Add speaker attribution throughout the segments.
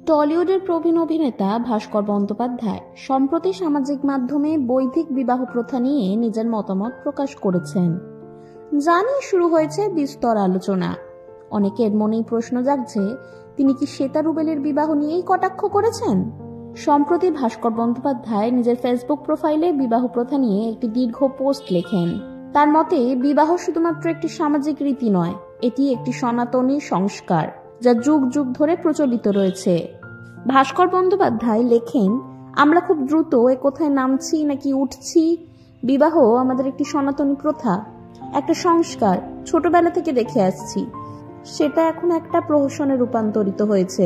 Speaker 1: টলিউডের প্রবীণ অভিনেতা ভাস্কর বন্দ্যোপাধ্যায় সম্প্রতি সামাজিক মাধ্যমে বৈদিক বিবাহ প্রথা নিয়ে নিজের মতামত প্রকাশ করেছেন। যা নিয়ে শুরু হয়েছে বিস্তর আলোচনা। অনেকের মনেই প্রশ্ন জাগছে, তিনি কি শ্বেতা রুবেলের বিবাহ নিয়েই কটাক্ষ করেছেন? সম্প্রতি ভাস্কর বন্দ্যোপাধ্যায় নিজের ফেসবুক প্রোফাইলে বিবাহ প্রথা নিয়ে একটি দীর্ঘ পোস্ট লেখেন। তার মতে, বিবাহ শুধুমাত্র একটি সামাজিক রীতি নয়, এটি একটি সনাতনী সংস্কার যা যুগ যুগ ধরে প্রচলিত রয়েছে। ভাস্কর বন্দ্যোপাধ্যায় লেখেন, আমরা খুব দ্রুত এ কোথায় নামছি নাকি উঠছি। বিবাহ আমাদের একটি সনাতনী প্রথা, একটা সংস্কার, ছোটবেলা থেকে দেখে আসছি। সেটা এখন একটা প্রহসনে রূপান্তরিত হয়েছে।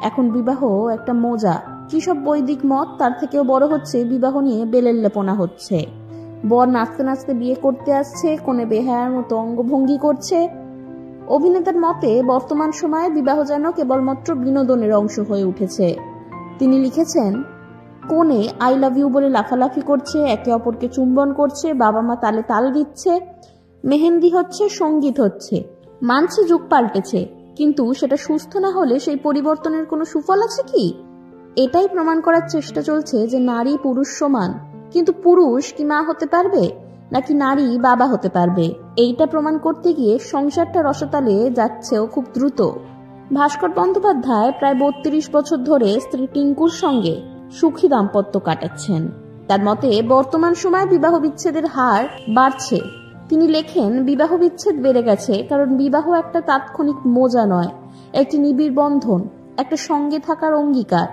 Speaker 1: এখন বিবাহ একটা মজা। কি সব বৈদিক মত, তার থেকেও বড় হচ্ছে বিবাহ নিয়ে বেলেল্লেপনা হচ্ছে। বর নাচতে নাচতে বিয়ে করতে আসছে, কোনে বেহায়ার মতো অঙ্গভঙ্গি করছে। অভিনেতার মতে, বর্তমান সময়ে বিবাহ যেন কেবলমাত্র বিনোদনের অংশ হয়ে উঠেছে। তিনি লিখেছেন, কোনে আই লাভ ইউ বলে লাফালাফি করছে, একে অপরকে চুম্বন করছে, বাবা মা তালে তাল দিচ্ছে, মেহেন্দি হচ্ছে, সঙ্গীত হচ্ছে। মানছি যুগ পাল্টেছে, কিন্তু সেটা সুস্থ না হলে সেই পরিবর্তনের কোনো সুফল আছে কি? এটাই প্রমাণ করার চেষ্টা চলছে যে নারী পুরুষ সমান, কিন্তু পুরুষ কি মা হতে পারবে নাকি নারী বাবা হতে পারবে, এইটা প্রমাণ করতে গিয়ে সংসারটা রসাতলে যাচ্ছেও খুব দ্রুত। ভাস্কর বন্দ্যোপাধ্যায় প্রায় 32 বছর ধরে স্ত্রী টিঙ্কুর সঙ্গে সুখী দাম্পত্য কাটাচ্ছেন। তার মতে, বর্তমান সময়ে বিবাহ বিচ্ছেদের হার বাড়ছে। তিনি লেখেন, বিবাহ বিচ্ছেদ বেড়ে গেছে কারণ বিবাহ একটা তাৎক্ষণিক মজা নয়, একটি নিবিড় বন্ধন, একটা সঙ্গে থাকার অঙ্গীকার,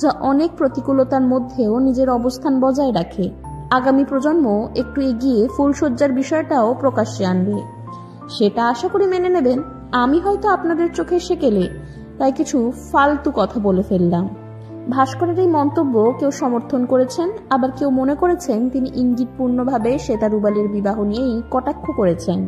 Speaker 1: যা অনেক প্রতিকূলতার মধ্যেও নিজের অবস্থান বজায় রাখে। আগামী প্রজন্ম একটু এগিয়ে ফুলসজ্জার বিষয়টাও প্রকাশ্যে আনবে, সেটা আশা করি মেনে নেবেন। আমি হয়তো আপনাদের চোখে সেকেলে, তাই কিছু ফালতু কথা বলে ফেললাম। ভাস্করের এই মন্তব্য কেউ সমর্থন করেছেন, আবার কেউ মনে করেছেন তিনি ইঙ্গিতপূর্ণভাবে শ্বেতা রুবেলের বিবাহ নিয়েই কটাক্ষ করেছেন।